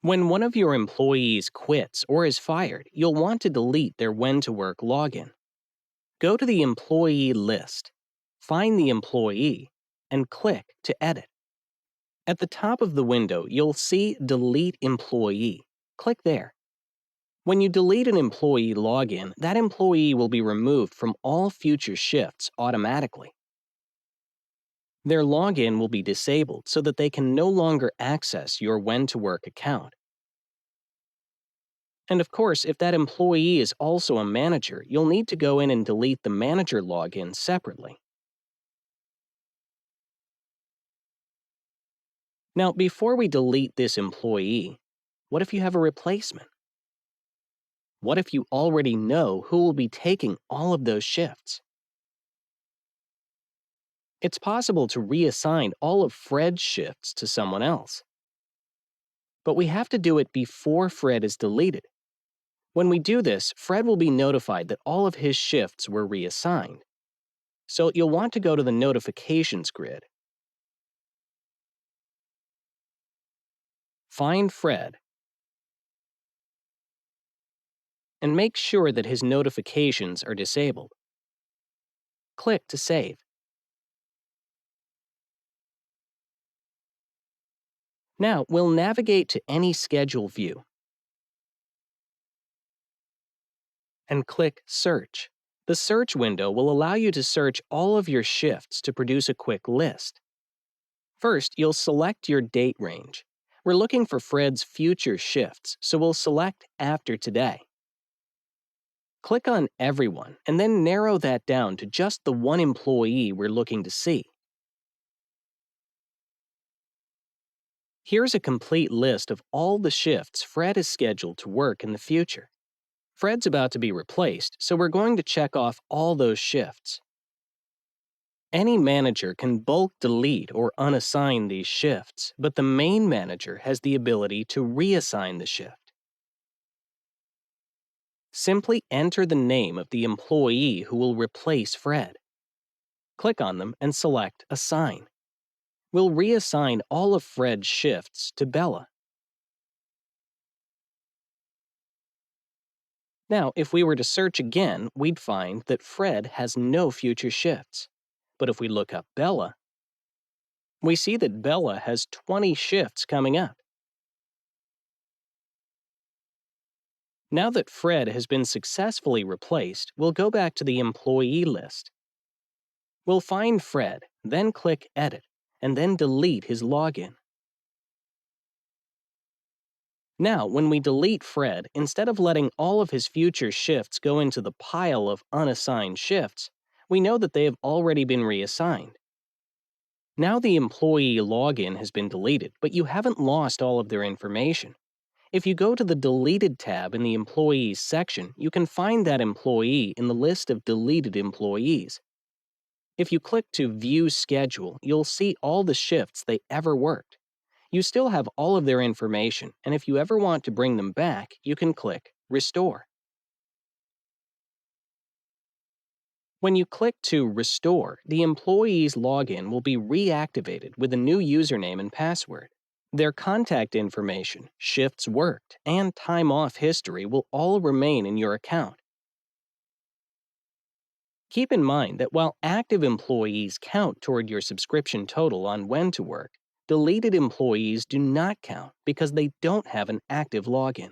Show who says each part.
Speaker 1: When one of your employees quits or is fired, you'll want to delete their when to work login. Go to the employee list, find the employee, and click to edit. At the top of the window, you'll see Delete Employee. Click there. When you delete an employee login, that employee will be removed from all future shifts automatically. Their login will be disabled so that they can no longer access your when to work account. And of course, if that employee is also a manager, you'll need to go in and delete the manager login separately. Now, before we delete this employee, what if you have a replacement? What if you already know who will be taking all of those shifts? It's possible to reassign all of Fred's shifts to someone else. But we have to do it before Fred is deleted. When we do this, Fred will be notified that all of his shifts were reassigned. So you'll want to go to the notifications grid. Find Fred and make sure that his notifications are disabled. Click to save. Now, we'll navigate to any schedule view and click Search. The search window will allow you to search all of your shifts to produce a quick list. First, you'll select your date range. We're looking for Fred's future shifts, so we'll select after today. Click on Everyone and then narrow that down to just the one employee we're looking to see. Here's a complete list of all the shifts Fred is scheduled to work in the future. Fred's about to be replaced, so we're going to check off all those shifts. Any manager can bulk delete or unassign these shifts, but the main manager has the ability to reassign the shift. Simply enter the name of the employee who will replace Fred. Click on them and select Assign. We'll reassign all of Fred's shifts to Bella. Now, if we were to search again, we'd find that Fred has no future shifts. But if we look up Bella, we see that Bella has 20 shifts coming up. Now that Fred has been successfully replaced, we'll go back to the employee list. We'll find Fred, then click Edit, and then delete his login. Now, when we delete Fred, instead of letting all of his future shifts go into the pile of unassigned shifts, we know that they have already been reassigned. Now the employee login has been deleted, but you haven't lost all of their information. If you go to the Deleted tab in the Employees section, you can find that employee in the list of deleted employees. If you click to View Schedule, you'll see all the shifts they ever worked. You still have all of their information, and if you ever want to bring them back, you can click Restore. When you click to Restore, the employee's login will be reactivated with a new username and password. Their contact information, shifts worked, and time off history will all remain in your account. Keep in mind that while active employees count toward your subscription total on when to work, deleted employees do not count because they don't have an active login.